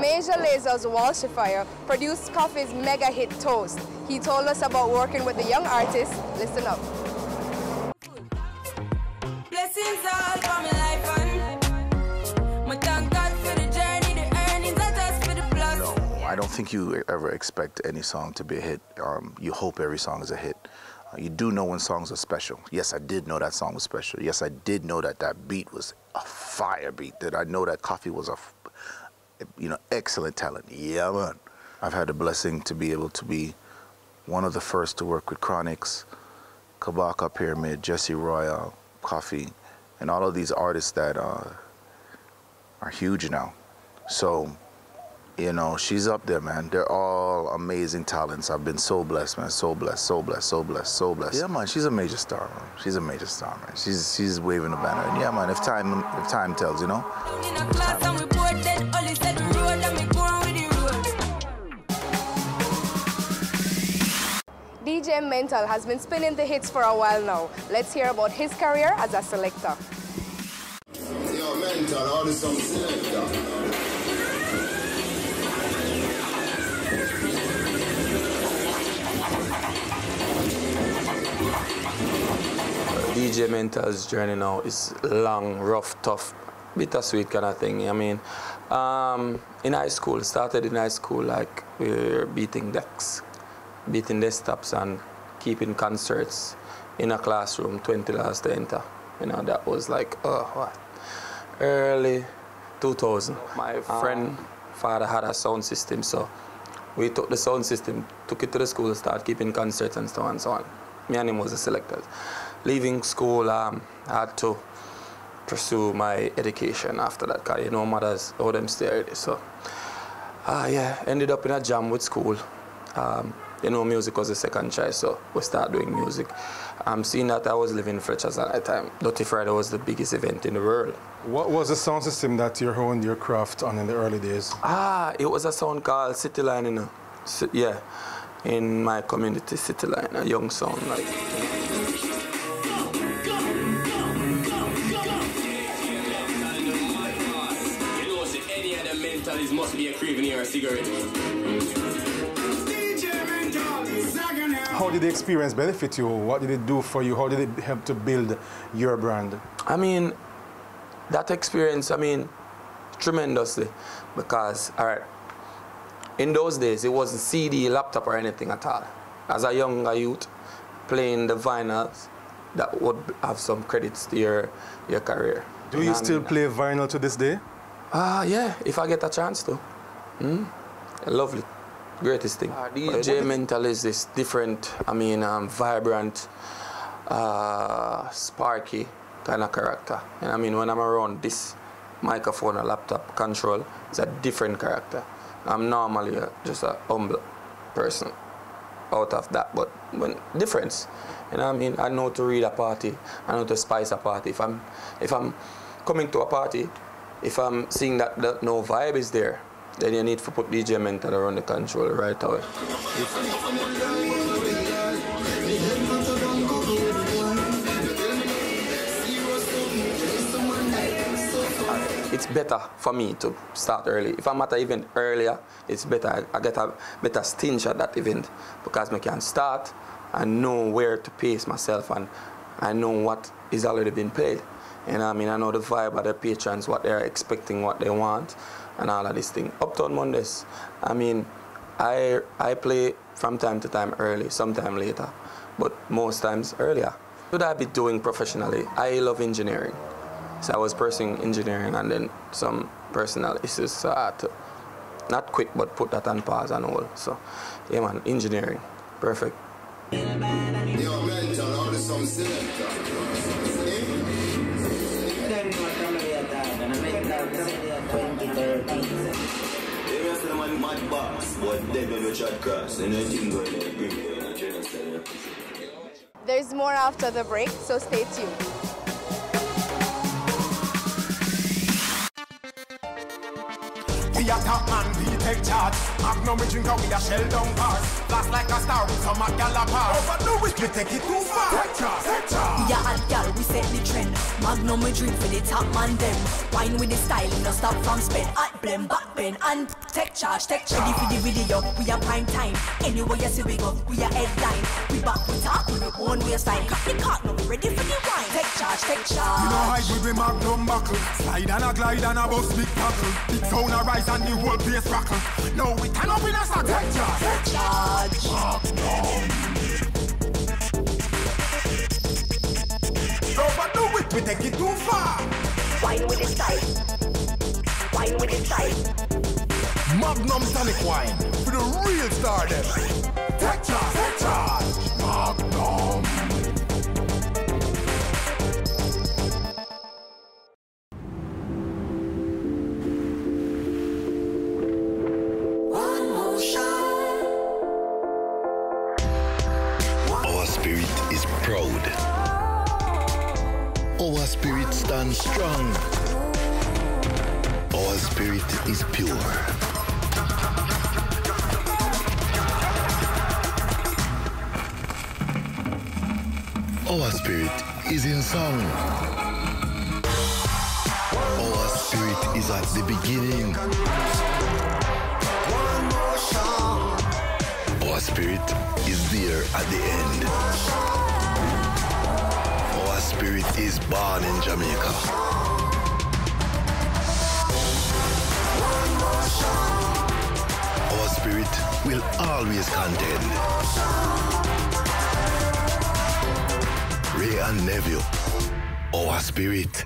Major Lazer Walshy Fire produced Koffee's mega hit Toast. He told us about working with the young artist. Listen up. Blessings all for my life and my thank God for the journey, the earnings, not just for the plus. No, I don't think you ever expect any song to be a hit. You hope every song is a hit. You do know when songs are special. Yes, I did know that song was special. Yes, I did know that that beat was a fire beat. Did I know that Koffee was a, excellent talent? Yeah, man. I've had the blessing to be able to be one of the first to work with Chronix, Kabaka Pyramid, Jesse Royal, Koffee, and all of these artists that are huge now. So, she's up there, man. They're all amazing talents. I've been so blessed, man. So blessed, so blessed, so blessed, so blessed. Yeah, man, she's a major star, man. She's a major star, man. She's waving the banner. And yeah, man, if time tells, In a class and we bored dead, only said the road and we going with the road. DJ Mental has been spinning the hits for a while now. Let's hear about his career as a selector. Yo, Mental, artiste MC selecta. DJ Mental's journey now is long, rough, tough, bittersweet kind of thing. I mean, in high school, started in high school, like we were beating decks, beating desktops and keeping concerts in a classroom, $20 to enter. That was like, early 2000. My friend father had a sound system, so we took the sound system, took it to the school, started keeping concerts and so on and so on. Me and him was the selectors. Leaving school, I had to pursue my education after that, because mothers, all them stay early. So, ended up in a jam with school. Music was the second choice, so we started doing music. Seeing that I was living in Fletcher's at that time, Dirty Friday was the biggest event in the world. What was the sound system that you honed your craft on in the early days? It was a sound called City Line, in my community, City Line, a young sound like. Must be a craving or a cigarette. How did the experience benefit you? What did it do for you? How did it help to build your brand? I mean, that experience, tremendously. Because, in those days, it wasn't CD, laptop, or anything at all. As a younger youth, playing the vinyls, that would have some credits to your career. Do you still play vinyl to this day? Yeah, if I get a chance to. Lovely. Greatest thing. DJ Mental is this different, vibrant, sparky kind of character. And when I'm around this microphone or laptop control, it's a different character. I'm normally just a humble person out of that, but when difference. I know to read a party, I know to spice a party. If I'm coming to a party, if I'm seeing that no vibe is there, then you need to put DJ Mental around the control right away. It's better for me to start early. If I'm at an event earlier, it's better. I get a better stinge at that event because I can start and know where to pace myself, and I know what is already been played. And I know the vibe of the patrons, what they're expecting, what they want, and all of this thing. Uptown Mondays, I play from time to time early, sometime later, but most times earlier. What I be doing professionally? I love engineering. So I was pursuing engineering, and then some personal issues, so I had to not quit, but put that on pause and all. So, yeah, man, engineering, perfect. Yo, Mental, artiste MC selecta. There's more after the break, so stay tuned. We a top man, we take charge. Magnum we drink out, we a shell down bars. Blast like a star with some gallopar. Overdo it, we take it too far. Take charge, take charge. We a hot gal, we set the trend. Magnum we drink for the top man them. Wine with the style, no stop from spend. Hot blend, back bend, and take charge, take charge. Ready for the video, we a prime time. Anywhere you see we go, we a headline. We back, we talk, we own waistline. Cut the cock, now we ready for the wine. Take charge, take charge. You know hide with Magnum buckle. Slide and a glide and a bust big tackle. Big sound a rise and the whole place rockle. No, we turn up in a sack. Take charge, take charge. Magnum. Overdo it, we take it too far. Wine with the style. Wine with the style. Magnum tonic wine for the real star them. Take charge, take charge. Magnum. One more shot. Our spirit is proud. Our spirit stands strong. Our spirit is pure. Our spirit is in song. Our spirit is at the beginning. Our spirit is there at the end. Our spirit is born in Jamaica. Our spirit will always contend. Ray and Nephew, our spirit